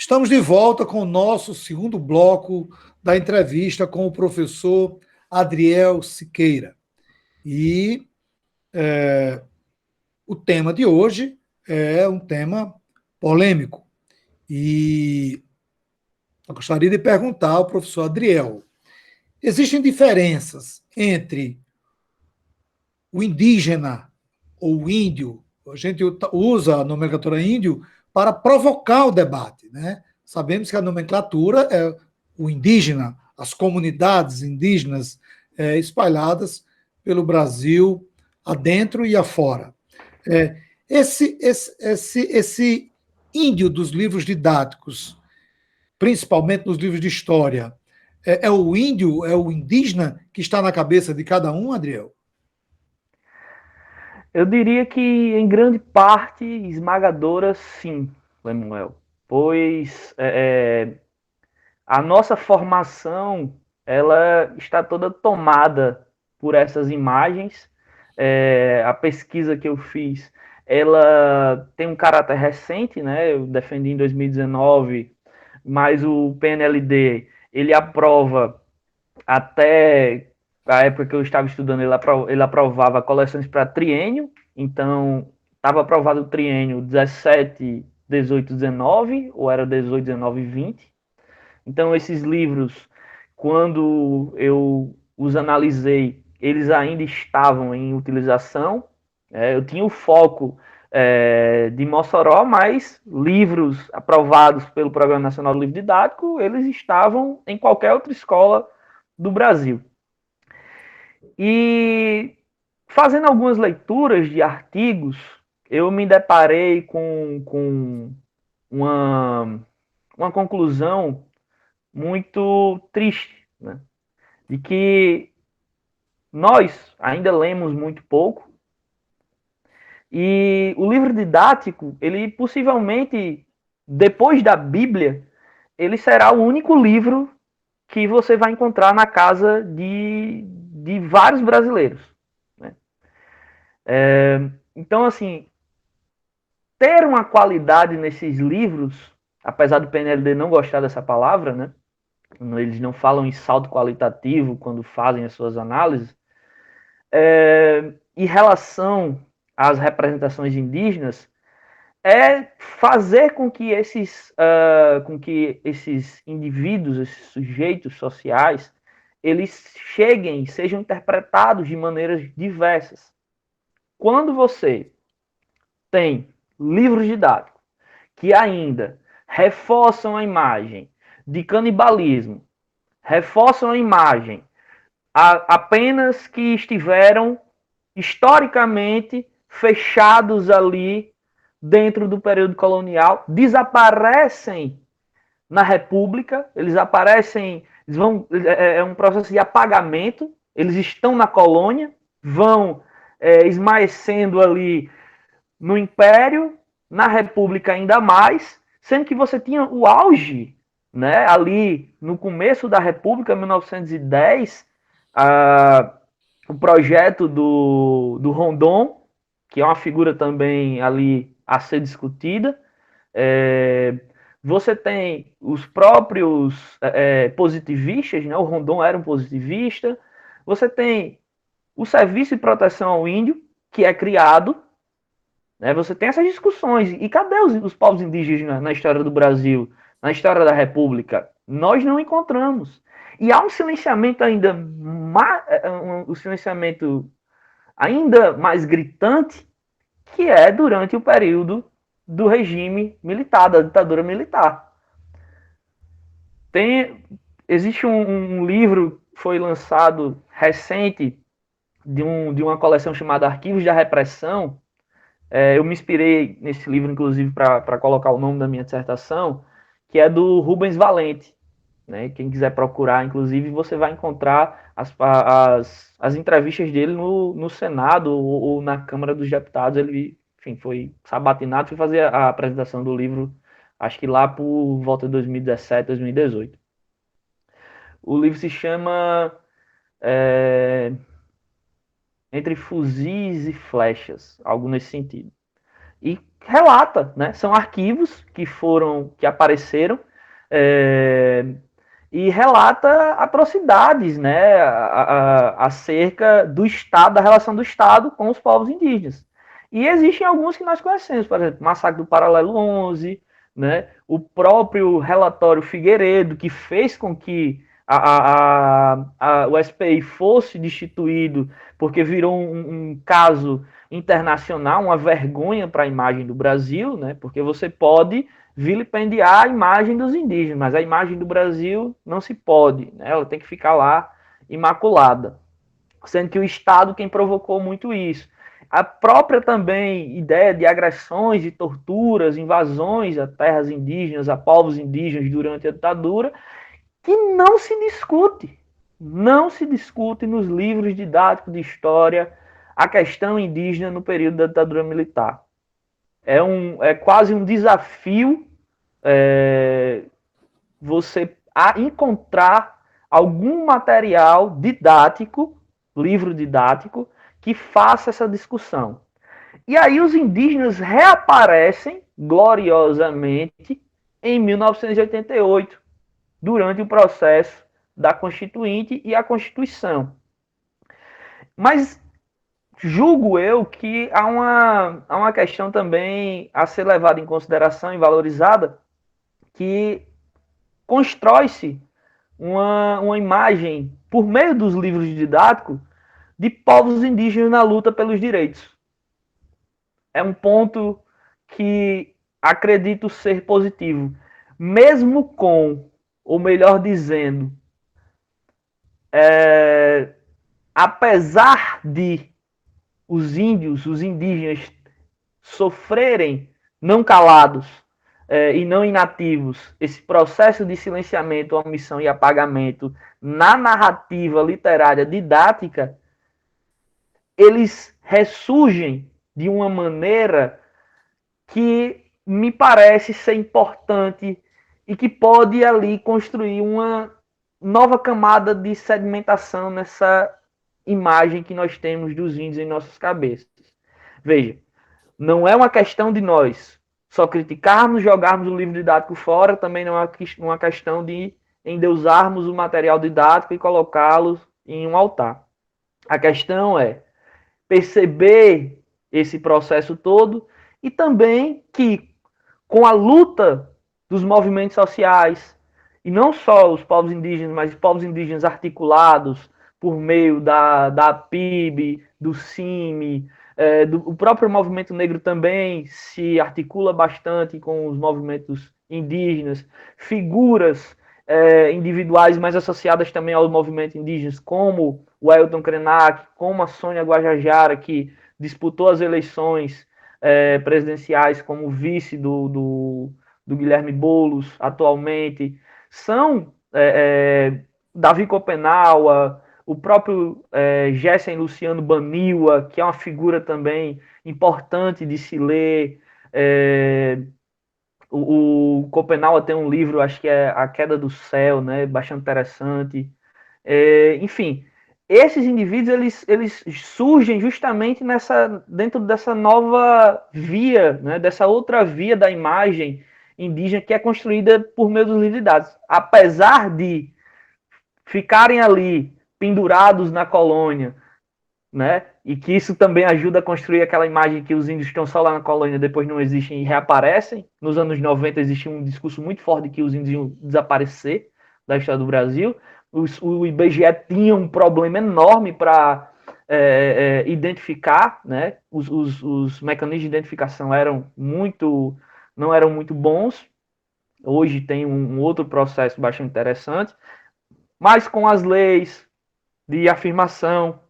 Estamos de volta com o nosso segundo bloco da entrevista com o professor Adriel Siqueira. E o tema de hoje é um tema polêmico. E eu gostaria de perguntar ao professor Adriel: existem diferenças entre o indígena ou o índio? A gente usa a nomenclatura índio para provocar o debate, né? Sabemos que a nomenclatura é o indígena, as comunidades indígenas espalhadas pelo Brasil, adentro e afora. É, esse índio dos livros didáticos, principalmente nos livros de história, é o índio, é o indígena que está na cabeça de cada um, Adriel? Eu diria que em grande parte esmagadora, sim, Lemuel. Pois a nossa formação ela está toda tomada por essas imagens. A pesquisa que eu fiz, ela tem um caráter recente, né? Eu defendi em 2019, mas o PNLD ele aprova até a época que eu estava estudando, ele aprovava coleções para triênio, então estava aprovado o triênio 17, 18, 19, ou era 18, 19 e 20. Então esses livros, quando eu os analisei, eles ainda estavam em utilização. Eu tinha o foco de Mossoró, mas livros aprovados pelo Programa Nacional do Livro Didático, eles estavam em qualquer outra escola do Brasil. E fazendo algumas leituras de artigos, eu me deparei com uma conclusão muito triste, né? De que nós ainda lemos muito pouco e o livro didático, ele possivelmente, depois da Bíblia, ele será o único livro que você vai encontrar na casa de vários brasileiros, né? Então, assim, ter uma qualidade nesses livros, apesar do PNLD não gostar dessa palavra, né? Eles não falam em salto qualitativo quando fazem as suas análises. Em relação às representações indígenas, é fazer com que esses indivíduos, esses sujeitos sociais, eles cheguem, sejam interpretados de maneiras diversas. Quando você tem livros didáticos que ainda reforçam a imagem de canibalismo, reforçam a imagem apenas que estiveram historicamente fechados ali dentro do período colonial, desaparecem na República, eles aparecem, é um processo de apagamento, eles estão na colônia, vão esmaecendo ali no Império, na República ainda mais, sendo que você tinha o auge, né, ali no começo da República, 1910, o projeto do Rondon, que é uma figura também ali a ser discutida. Você tem os próprios positivistas, né? O Rondon era um positivista. Você tem o Serviço de Proteção ao Índio, que é criado, né? Você tem essas discussões. E cadê os povos indígenas na história do Brasil, na história da República? Nós não encontramos. E há um silenciamento ainda um silenciamento ainda mais gritante, que é durante o período do regime militar, da ditadura militar. Tem, existe um livro que foi lançado recente de uma coleção chamada Arquivos da Repressão. Eu me inspirei nesse livro, inclusive, para colocar o nome da minha dissertação, que é do Rubens Valente. Né? Quem quiser procurar, inclusive, você vai encontrar as entrevistas dele no Senado ou na Câmara dos Deputados. Ele, enfim, foi sabatinado, foi fazer a apresentação do livro, acho que lá por volta de 2017, 2018. O livro se chama Entre Fuzis e Flechas, algo nesse sentido. e relata, né? São arquivos que apareceram, é, e relata atrocidades, né, acerca do Estado, da relação do Estado com os povos indígenas. E existem alguns que nós conhecemos, por exemplo, o Massacre do Paralelo 11, né, o próprio relatório Figueiredo, que fez com que o SPI fosse destituído, porque virou um caso internacional, uma vergonha para a imagem do Brasil, né, porque você pode vilipendiar a imagem dos indígenas, mas a imagem do Brasil não se pode, né? Ela tem que ficar lá imaculada, sendo que o Estado quem provocou muito isso. A própria também ideia de agressões, de torturas, invasões a terras indígenas, a povos indígenas durante a ditadura, que não se discute nos livros didáticos de história a questão indígena no período da ditadura militar. É quase um desafio você encontrar algum material didático, livro didático, que faça essa discussão. E aí os indígenas reaparecem gloriosamente em 1988, durante o processo da Constituinte e a Constituição. Mas julgo eu que há uma questão também a ser levada em consideração e valorizada, que constrói-se uma imagem, por meio dos livros didáticos, de povos indígenas na luta pelos direitos. É um ponto que acredito ser positivo. Mesmo com, ou melhor dizendo, apesar de os índios, os indígenas, sofrerem não calados e não inativos esse processo de silenciamento, omissão e apagamento na narrativa literária didática, eles ressurgem de uma maneira que me parece ser importante e que pode ali construir uma nova camada de sedimentação nessa imagem que nós temos dos índios em nossas cabeças. Veja, não é uma questão de nós só criticarmos, jogarmos o livro didático fora, também não é uma questão de endeusarmos o material didático e colocá-lo em um altar. A questão é perceber esse processo todo e também que, com a luta dos movimentos sociais, e não só os povos indígenas, mas os povos indígenas articulados por meio da PIB, do CIMI, o próprio movimento negro também se articula bastante com os movimentos indígenas, figuras individuais, mas associadas também aos movimentos indígenas, como o Ailton Krenak, como a Sônia Guajajara, que disputou as eleições presidenciais como vice do Guilherme Boulos atualmente, são Davi Copenaua, o próprio Gessen Luciano Baniwa, que é uma figura também importante de se ler. O Copenaua tem um livro, acho que é A Queda do Céu, né, bastante interessante. Enfim, esses indivíduos eles surgem justamente dentro dessa nova via, né, dessa outra via da imagem indígena que é construída por meio dos livros didáticos. Apesar de ficarem ali pendurados na colônia, né? E que isso também ajuda a construir aquela imagem que os índios estão só lá na colônia, depois não existem e reaparecem. Nos anos 90 existia um discurso muito forte de que os índios iam desaparecer da história do Brasil. O IBGE tinha um problema enorme para identificar, né? Os mecanismos de identificação não eram muito bons. Hoje tem um outro processo bastante interessante, mas com as leis de afirmação,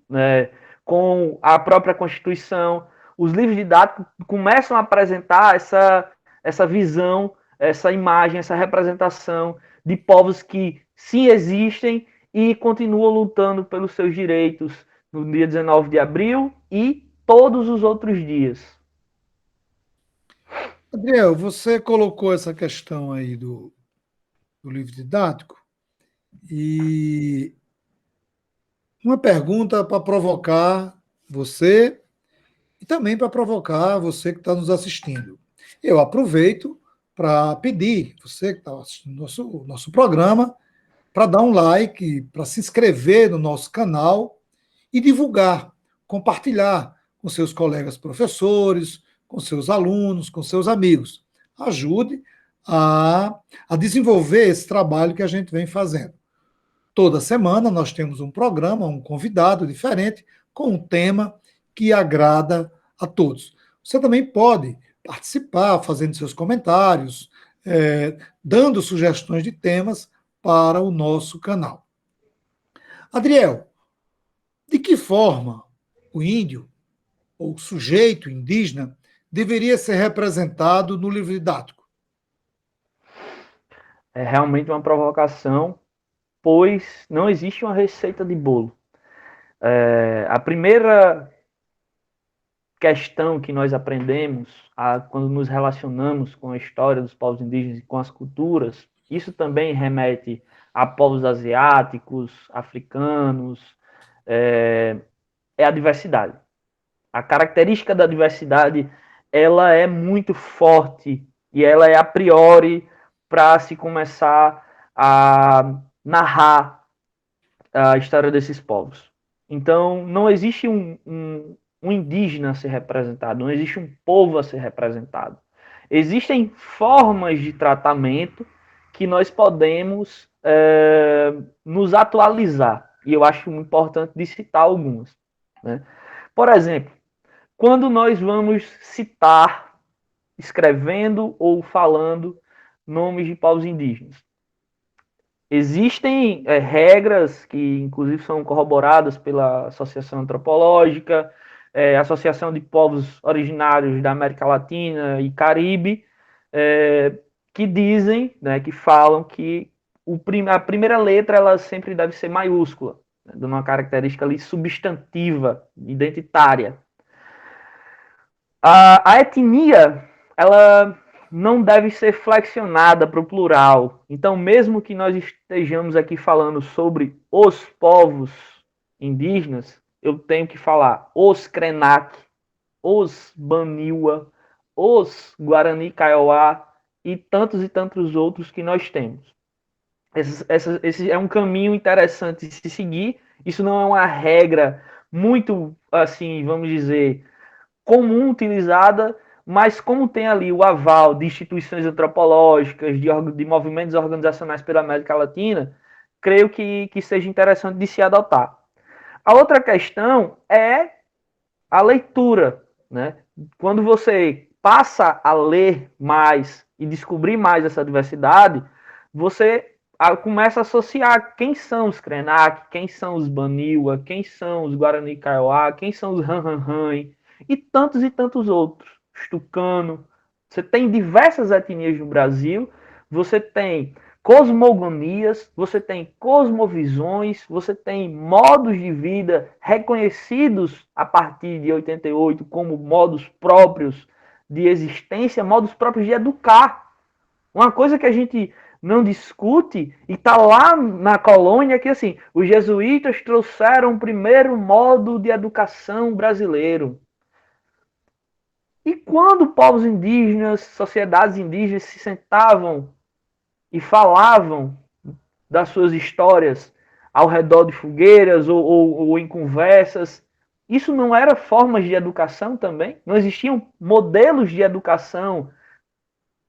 né, com a própria Constituição, os livros didáticos começam a apresentar essa visão, essa imagem, essa representação de povos que sim existem e continuam lutando pelos seus direitos no dia 19 de abril e todos os outros dias. Adriel, você colocou essa questão aí do livro didático e uma pergunta para provocar você e também para provocar você que está nos assistindo. Eu aproveito para pedir, você que está assistindo nosso programa, para dar um like, para se inscrever no nosso canal e divulgar, compartilhar com seus colegas professores, com seus alunos, com seus amigos. Ajude a desenvolver esse trabalho que a gente vem fazendo. Toda semana nós temos um programa, um convidado diferente, com um tema que agrada a todos. Você também pode participar, fazendo seus comentários, dando sugestões de temas para o nosso canal. Adriel, de que forma o índio, ou sujeito indígena, deveria ser representado no livro didático? É realmente uma provocação, pois não existe uma receita de bolo. A primeira questão que nós aprendemos quando nos relacionamos com a história dos povos indígenas e com as culturas, isso também remete a povos asiáticos, africanos, é a diversidade. A característica da diversidade, ela é muito forte e ela é a priori para se começar a narrar a história desses povos. Então, não existe um indígena a ser representado, não existe um povo a ser representado. Existem formas de tratamento que nós podemos nos atualizar, e eu acho importante de citar algumas. Né? Por exemplo, quando nós vamos citar, escrevendo ou falando nomes de povos indígenas, existem regras que, inclusive, são corroboradas pela Associação Antropológica, Associação de Povos Originários da América Latina e Caribe, que dizem, né, que falam que a primeira letra ela sempre deve ser maiúscula, né, dando uma característica ali substantiva, identitária. A etnia, ela não deve ser flexionada para o plural. Então, mesmo que nós estejamos aqui falando sobre os povos indígenas, eu tenho que falar os Krenak, os Baniwa, os Guarani Kaiowá e tantos outros que nós temos. Esse é um caminho interessante de se seguir. Isso não é uma regra muito, assim, vamos dizer, comum utilizada, mas como tem ali o aval de instituições antropológicas, de movimentos organizacionais pela América Latina, creio que seja interessante de se adotar. A outra questão é a leitura. Né? Quando você passa a ler mais e descobrir mais essa diversidade, você começa a associar quem são os Krenak, quem são os Baniwa, quem são os Guarani Kaiowá, quem são os Han e tantos outros. Os Tucano. Você tem diversas etnias no Brasil, você tem cosmogonias, você tem cosmovisões, você tem modos de vida reconhecidos a partir de 88 como modos próprios de existência, modos próprios de educar. Uma coisa que a gente não discute e está lá na colônia que assim, os jesuítas trouxeram o primeiro modo de educação brasileiro. E quando povos indígenas, sociedades indígenas se sentavam e falavam das suas histórias ao redor de fogueiras ou em conversas, isso não era formas de educação também? Não existiam modelos de educação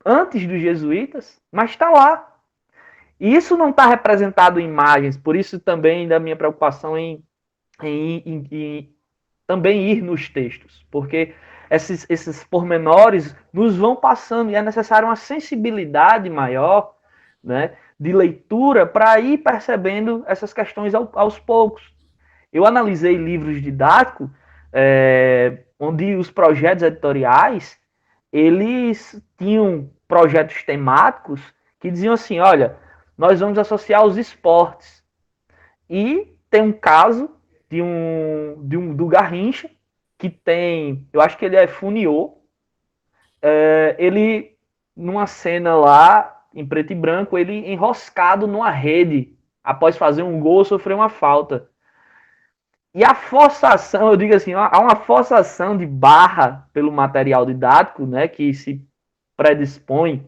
antes dos jesuítas? Mas está lá. E isso não está representado em imagens, por isso também da minha preocupação em também ir nos textos, porque esses pormenores nos vão passando e é necessário uma sensibilidade maior, né, de leitura para ir percebendo essas questões aos poucos. Eu analisei livros didáticos onde os projetos editoriais eles tinham projetos temáticos que diziam assim, olha, nós vamos associar os esportes. E tem um caso do Garrincha, que tem, eu acho que ele é Funiô, ele, numa cena lá, em preto e branco, ele enroscado numa rede, após fazer um gol, sofreu uma falta. E a forçação, eu digo assim, há uma forçação de barra pelo material didático, né, que se predispõe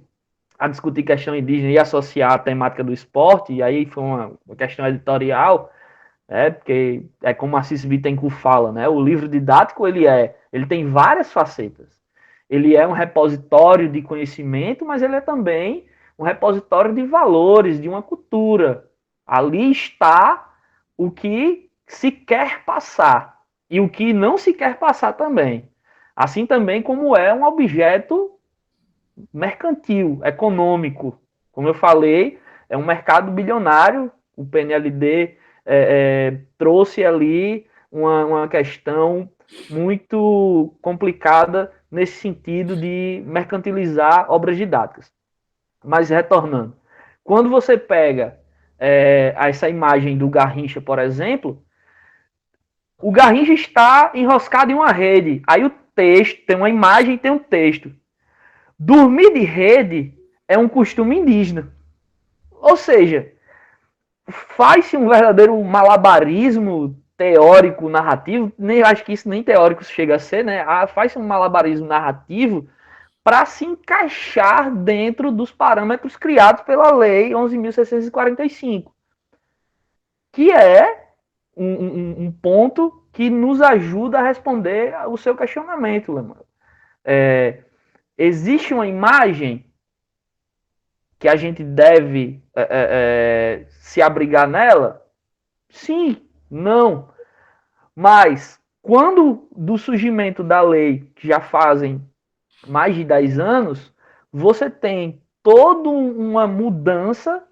a discutir questão indígena e associar a temática do esporte, e aí foi uma questão editorial, porque é como Assis Bittencourt fala, né, o livro didático ele tem várias facetas. Ele é um repositório de conhecimento, mas ele é também um repositório de valores, de uma cultura. Ali está o que se quer passar e o que não se quer passar também. Assim também como é um objeto mercantil, econômico. Como eu falei, é um mercado bilionário. O PNLD trouxe ali uma questão muito complicada nesse sentido de mercantilizar obras didáticas. Mas retornando, quando você pega essa imagem do Garrincha, por exemplo, o Garrincha está enroscado em uma rede. Aí o texto, tem uma imagem e tem um texto. Dormir de rede é um costume indígena. Ou seja, faz-se um verdadeiro malabarismo teórico, narrativo, nem acho que isso nem teórico chega a ser, né? Faz-se um malabarismo narrativo para se encaixar dentro dos parâmetros criados pela Lei 11.645, que é um ponto que nos ajuda a responder o seu questionamento, Lemuel. Existe uma imagem que a gente deve se abrigar nela? Sim, não. Mas quando do surgimento da lei, que já fazem mais de 10 anos, você tem toda uma mudança,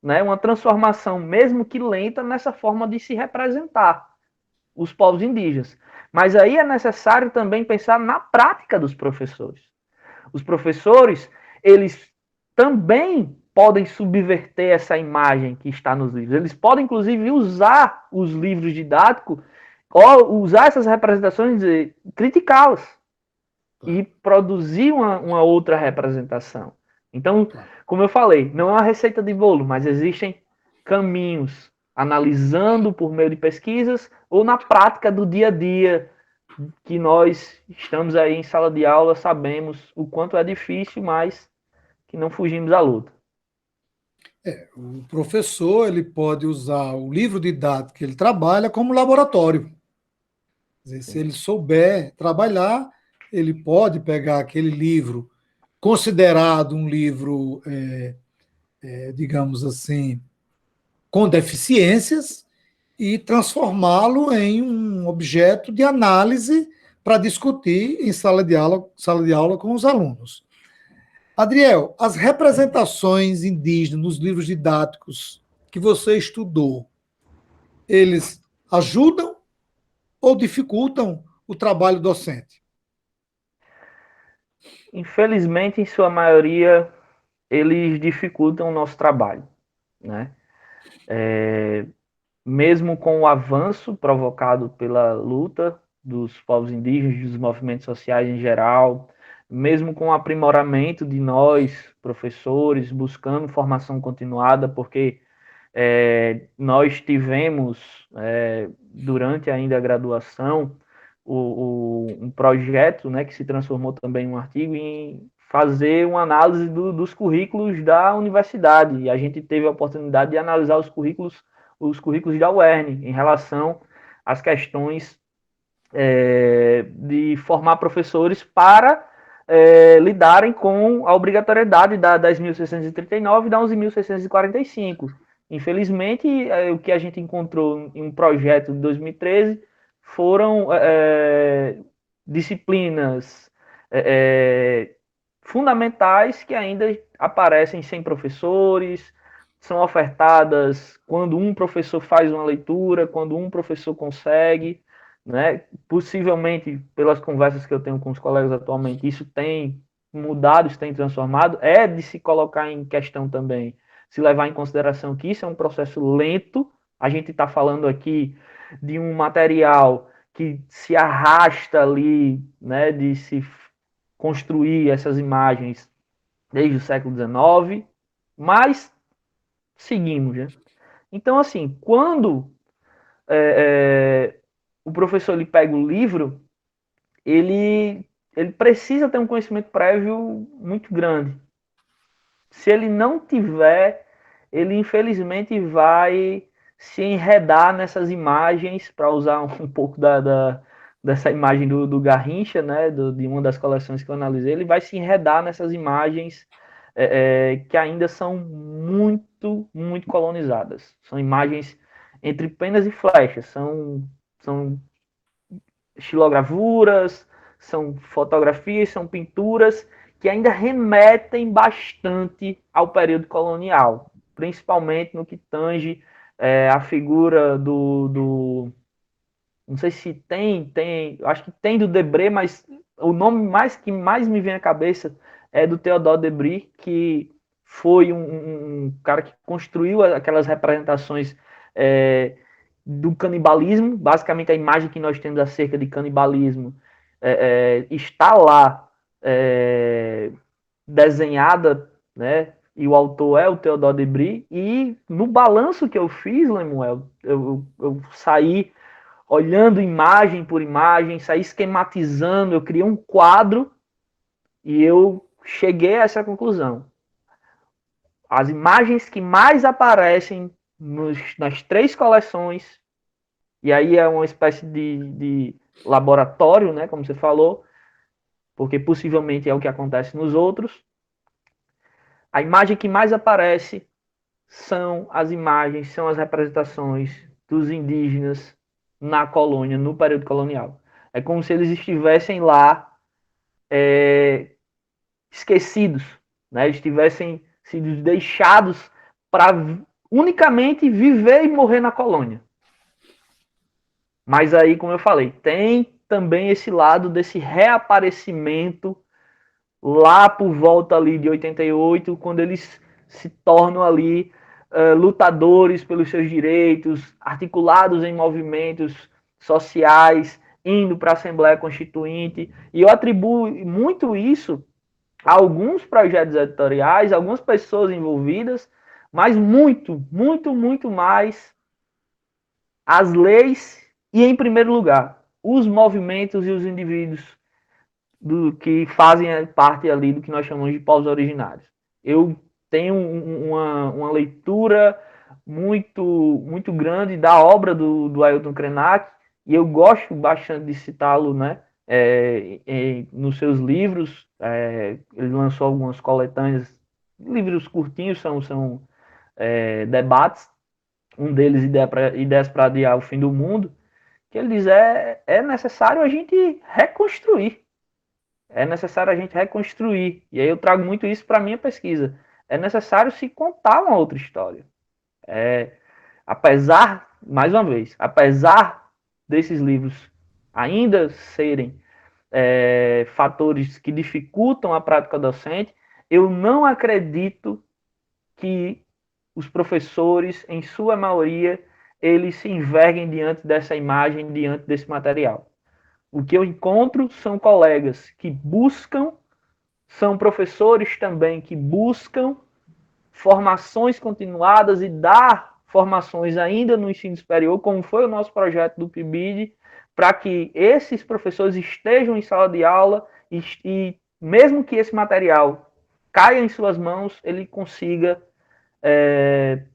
né, uma transformação, mesmo que lenta, nessa forma de se representar os povos indígenas. Mas aí é necessário também pensar na prática dos professores. Os professores, eles também podem subverter essa imagem que está nos livros. Eles podem, inclusive, usar os livros didáticos, ou usar essas representações e criticá-las e produzir uma outra representação. Então, como eu falei, não é uma receita de bolo, mas existem caminhos, analisando por meio de pesquisas ou na prática do dia a dia, que nós estamos aí em sala de aula, sabemos o quanto é difícil, mas que não fugimos à luta. O professor ele pode usar o livro didático que ele trabalha como laboratório. Quer dizer, se ele souber trabalhar, ele pode pegar aquele livro considerado um livro, digamos assim, com deficiências e transformá-lo em um objeto de análise para discutir em sala de aula com os alunos. Adriel, as representações indígenas nos livros didáticos que você estudou, eles ajudam ou dificultam o trabalho docente? Infelizmente, em sua maioria, eles dificultam o nosso trabalho, né? Mesmo com o avanço provocado pela luta dos povos indígenas, dos movimentos sociais em geral, mesmo com o aprimoramento de nós, professores, buscando formação continuada, porque nós tivemos, durante ainda a graduação, um projeto, né, que se transformou também em um artigo, em fazer uma análise dos currículos da universidade. E a gente teve a oportunidade de analisar os currículos da UERN em relação às questões de formar professores para lidarem com a obrigatoriedade da 10.639 e da 11.645. Infelizmente, o que a gente encontrou em um projeto de 2013 foram disciplinas fundamentais que ainda aparecem sem professores, são ofertadas quando um professor faz uma leitura, quando um professor consegue, né? Possivelmente, pelas conversas que eu tenho com os colegas atualmente, isso tem mudado, isso tem transformado. É de se colocar em questão também, se levar em consideração que isso é um processo lento. A gente está falando aqui de um material que se arrasta ali, né, de se construir essas imagens desde o século XIX, mas seguimos, né? Então, assim, quando o professor ele pega o livro, ele precisa ter um conhecimento prévio muito grande. Se ele não tiver, ele infelizmente vai se enredar nessas imagens, para usar um pouco dessa imagem do Garrincha, né, de uma das coleções que eu analisei, ele vai se enredar nessas imagens que ainda são muito, muito colonizadas. São imagens entre penas e flechas, são estilogravuras, são fotografias, são pinturas que ainda remetem bastante ao período colonial, principalmente no que tange a figura não sei se acho que tem do Debré, mas o nome que mais me vem à cabeça é do Theodore Debré, que foi um cara que construiu aquelas representações do canibalismo. Basicamente, a imagem que nós temos acerca de canibalismo está lá desenhada, né? E o autor é o Theodore Debré. E no balanço que eu fiz, Lemuel, eu saí olhando imagem por imagem, saí esquematizando, eu criei um quadro e eu cheguei a essa conclusão. As imagens que mais aparecem nas 3 coleções, e aí é uma espécie de laboratório, né, como você falou, porque possivelmente é o que acontece nos outros. A imagem que mais aparece são as representações dos indígenas na colônia, no período colonial. É como se eles estivessem lá esquecidos, né? Eles tivessem sido deixados para unicamente viver e morrer na colônia. Mas aí, como eu falei, tem também esse lado desse reaparecimento lá por volta ali de 88, quando eles se tornam ali lutadores pelos seus direitos, articulados em movimentos sociais, indo para a Assembleia Constituinte. E eu atribuo muito isso a alguns projetos editoriais, algumas pessoas envolvidas, mas muito, muito, muito mais as leis e, em primeiro lugar, os movimentos e os indivíduos que fazem parte ali do que nós chamamos de povos originários. Eu tenho uma leitura muito, muito grande da obra do Ailton Krenak, e eu gosto bastante de citá-lo, né? Nos seus livros, ele lançou algumas coletâneas, livros curtinhos, são debates, um deles Ideias para Adiar o Fim do Mundo, que ele diz é necessário a gente reconstruir. É necessário a gente reconstruir. E aí eu trago muito isso para a minha pesquisa. É necessário se contar uma outra história. Apesar, mais uma vez, apesar desses livros ainda serem fatores que dificultam a prática docente, eu não acredito que os professores, em sua maioria, eles se enverguem diante dessa imagem, diante desse material. O que eu encontro são colegas que buscam, são professores também que buscam formações continuadas e dar formações ainda no ensino superior, como foi o nosso projeto do PIBID, para que esses professores estejam em sala de aula e mesmo que esse material caia em suas mãos, ele consiga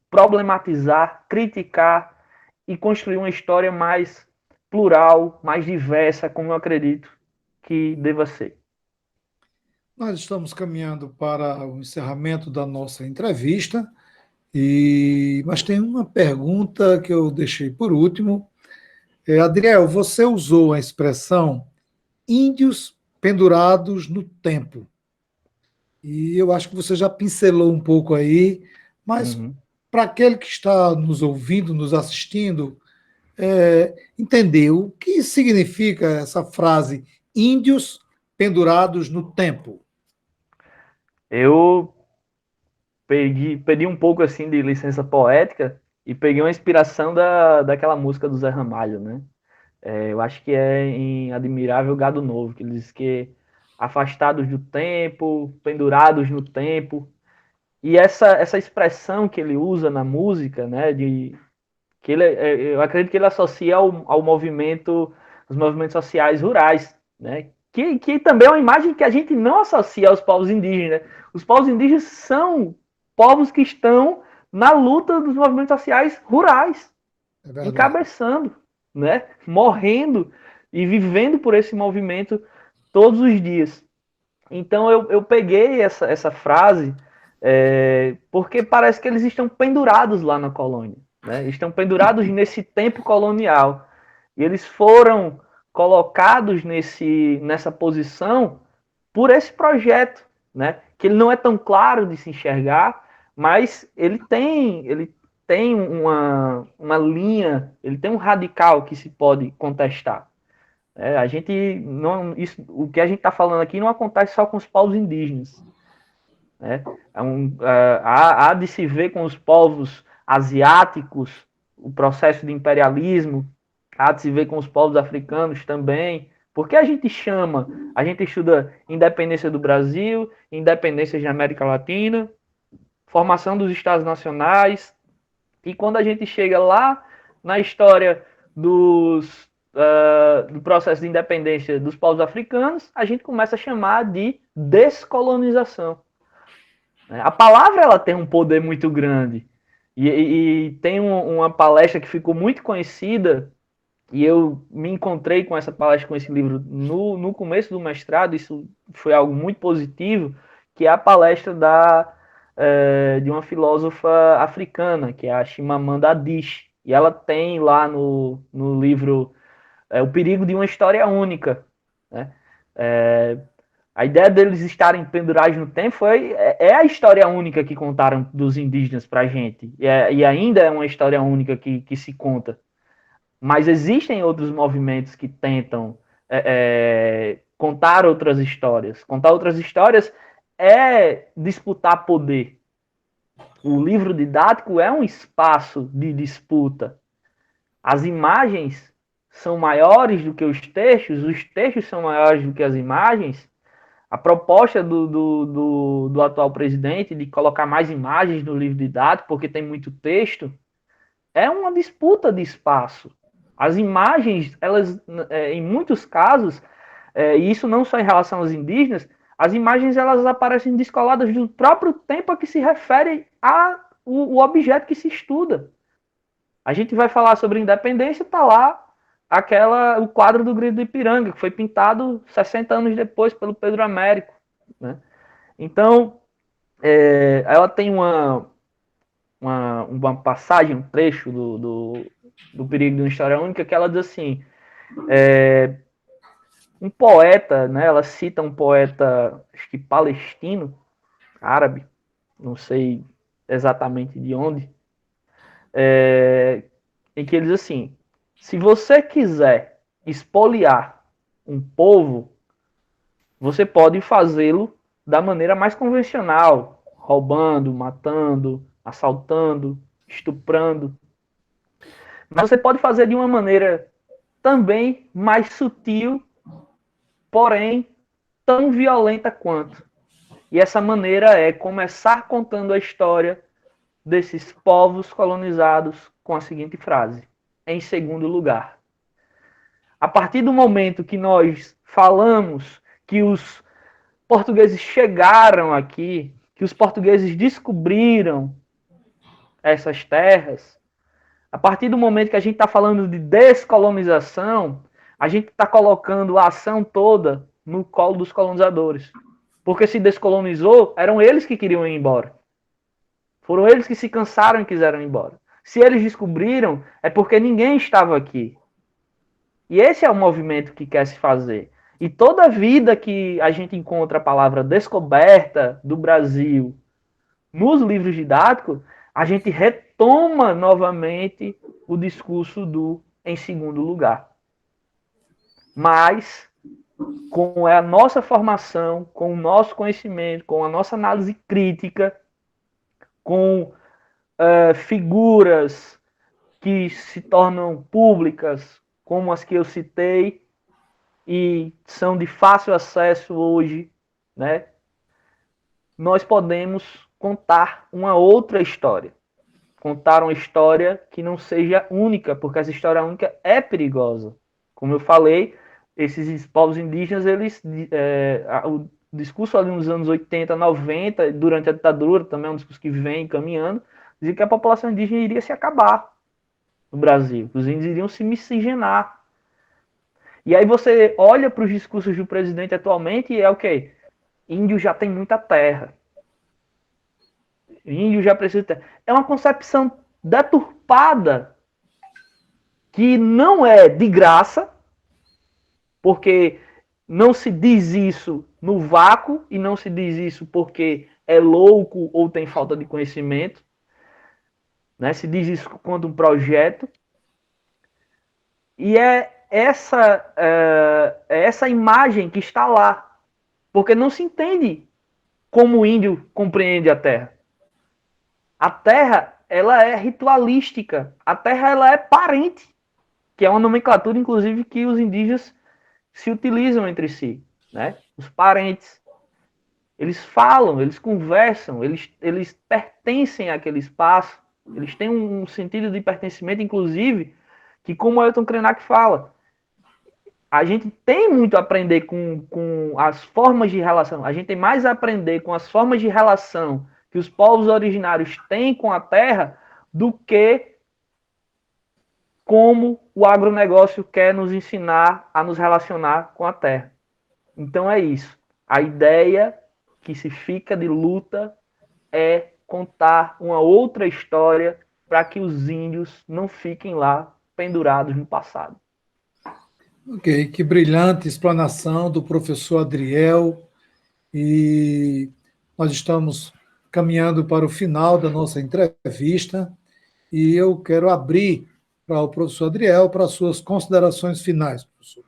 problematizar, criticar e construir uma história mais plural, mais diversa, como eu acredito que deva ser. Nós estamos caminhando para o encerramento da nossa entrevista, mas tem uma pergunta que eu deixei por último. Adriel, você usou a expressão índios pendurados no tempo. E eu acho que você já pincelou um pouco aí, mas para aquele que está nos ouvindo, nos assistindo, entender o que significa essa frase índios pendurados no tempo. Eu pedi um pouco assim de licença poética e peguei uma inspiração daquela música do Zé Ramalho, né? Eu acho que é em Admirável Gado Novo, que ele diz que afastados do tempo, pendurados no tempo. E essa expressão que ele usa na música, né, que eu acredito que ele associa ao movimento, os movimentos sociais rurais, né? Que também é uma imagem que a gente não associa aos povos indígenas, né? Os povos indígenas são povos que estão na luta dos movimentos sociais rurais, É verdade. encabeçando, né? Morrendo e vivendo por esse movimento todos os dias. Então eu peguei essa frase porque parece que eles estão pendurados lá na colônia, né? Estão pendurados nesse tempo colonial. E eles foram colocados nessa posição por esse projeto, né? Que ele não é tão claro de se enxergar, mas ele tem uma linha, ele tem um radical que se pode contestar. A gente não, isso, o que a gente está falando aqui não acontece só com os povos indígenas, né? Há de se ver com os povos asiáticos o processo de imperialismo, há de se ver com os povos africanos também, porque a gente estuda independência do Brasil, independência da América Latina, formação dos Estados Nacionais, e quando a gente chega lá na história do processo de independência dos povos africanos, a gente começa a chamar de descolonização. A palavra ela tem um poder muito grande. E tem uma palestra que ficou muito conhecida, e eu me encontrei com essa palestra, com esse livro, no começo do mestrado, isso foi algo muito positivo, que é a palestra de uma filósofa africana, que é a Chimamanda Adichie. E ela tem lá no livro O Perigo de uma História Única. Né? A ideia deles estarem pendurados no tempo é a história única que contaram dos indígenas para a gente. E ainda é uma história única que se conta. Mas existem outros movimentos que tentam contar outras histórias. Contar outras histórias é disputar poder. O livro didático é um espaço de disputa. As imagens são maiores do que os textos são maiores do que as imagens. A proposta do atual presidente de colocar mais imagens no livro didático, porque tem muito texto, é uma disputa de espaço. As imagens, elas, em muitos casos, e isso não só em relação aos indígenas, as imagens elas aparecem descoladas do próprio tempo a que se refere o objeto que se estuda. A gente vai falar sobre independência, está lá o quadro do Grito do Ipiranga, que foi pintado 60 anos depois pelo Pedro Américo. Né? Então, ela tem uma passagem, um trecho do Perigo de uma História Única, que ela diz assim, um poeta, né, ela cita um poeta, acho que palestino, árabe, não sei exatamente de onde, em que ele diz assim, se você quiser espoliar um povo, você pode fazê-lo da maneira mais convencional, roubando, matando, assaltando, estuprando. Mas você pode fazer de uma maneira também mais sutil, porém tão violenta quanto. E essa maneira é começar contando a história desses povos colonizados com a seguinte frase: em segundo lugar. A partir do momento que nós falamos que os portugueses chegaram aqui, que os portugueses descobriram essas terras, a partir do momento que a gente está falando de descolonização, a gente está colocando a ação toda no colo dos colonizadores. Porque se descolonizou, eram eles que queriam ir embora. Foram eles que se cansaram e quiseram ir embora. Se eles descobriram, é porque ninguém estava aqui. E esse é o movimento que quer se fazer. E toda vida que a gente encontra a palavra descoberta do Brasil nos livros didáticos, a gente retoma novamente o discurso do em segundo lugar. Mas, com a nossa formação, com o nosso conhecimento, com a nossa análise crítica, com figuras que se tornam públicas, como as que eu citei, e são de fácil acesso hoje, nós podemos contar uma outra história. contar uma história que não seja única, porque essa história única é perigosa. Como eu falei, esses povos indígenas, o discurso ali nos anos 80, 90, durante a ditadura, também é um discurso que vem caminhando, dizia que a população indígena iria se acabar no Brasil, os índios iriam se miscigenar. E aí você olha para os discursos do presidente atualmente e é o quê? Índio já tem muita terra. Índio já precisa ter. É uma concepção deturpada que não é de graça, porque não se diz isso no vácuo e não se diz isso porque é louco ou tem falta de conhecimento, né? Se diz isso quando um projeto. E é essa imagem que está lá, porque não se entende como o índio compreende a terra. A terra, ela é ritualística. A terra, ela é parente, que é uma nomenclatura, inclusive, que os indígenas se utilizam entre si, né? Os parentes. Eles falam, eles conversam, eles pertencem àquele espaço, eles têm um sentido de pertencimento, inclusive, que, como o Ailton Krenak fala, a gente tem muito a aprender com as formas de relação, a gente tem mais a aprender com as formas de relação que os povos originários têm com a terra do que como o agronegócio quer nos ensinar a nos relacionar com a terra. Então é isso. A ideia que se fica de luta é contar uma outra história para que os índios não fiquem lá pendurados no passado. Ok, que brilhante explanação do professor Adriel. E nós estamos caminhando para o final da nossa entrevista e eu quero abrir para o professor Adriel para suas considerações finais, professor.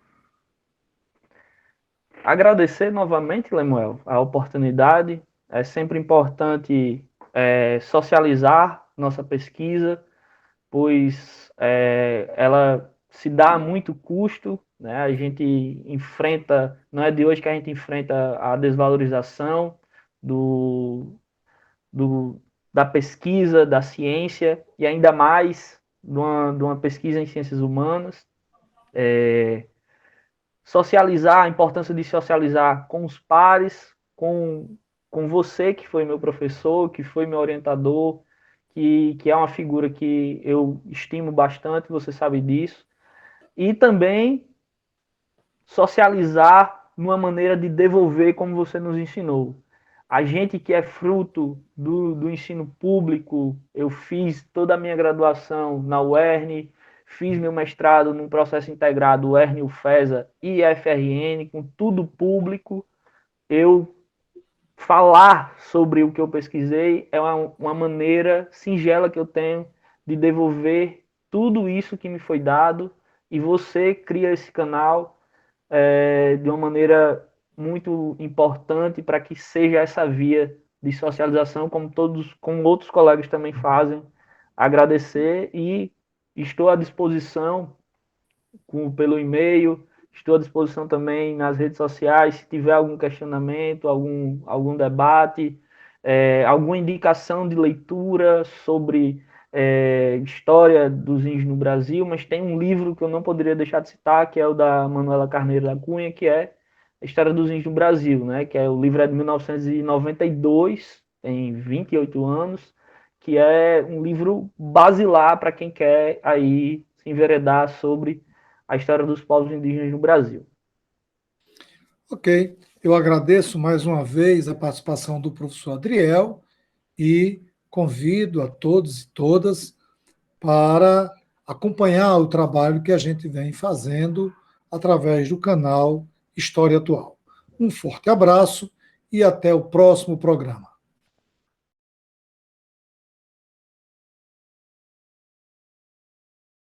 Agradecer novamente, Lemuel, a oportunidade. É sempre importante socializar nossa pesquisa, pois ela se dá a muito custo, né? A gente enfrenta, não é de hoje que a gente enfrenta a desvalorização do, do, da pesquisa, da ciência, e ainda mais de uma pesquisa em ciências humanas. Socializar, a importância de socializar com os pares, com você, que foi meu professor, que foi meu orientador, que é uma figura que eu estimo bastante, você sabe disso. E também socializar numa maneira de devolver como você nos ensinou. A gente que é fruto do ensino público, eu fiz toda a minha graduação na UERN, fiz meu mestrado num processo integrado UERN, UFESA e FRN, com tudo público. Eu falar sobre o que eu pesquisei é uma maneira singela que eu tenho de devolver tudo isso que me foi dado, e você cria esse canal de uma maneira muito importante para que seja essa via de socialização, como outros colegas também fazem. Agradecer e estou à disposição pelo e-mail, estou à disposição também nas redes sociais, se tiver algum questionamento, algum debate, alguma indicação de leitura sobre história dos índios no Brasil, mas tem um livro que eu não poderia deixar de citar, que é o da Manuela Carneiro da Cunha, que é a História dos Índios no Brasil, né? Que é o livro de 1992, tem 28 anos, que é um livro basilar para quem quer aí se enveredar sobre a história dos povos indígenas no Brasil. Ok, eu agradeço mais uma vez a participação do professor Adriel e convido a todos e todas para acompanhar o trabalho que a gente vem fazendo através do canal História Atual. Um forte abraço e até o próximo programa.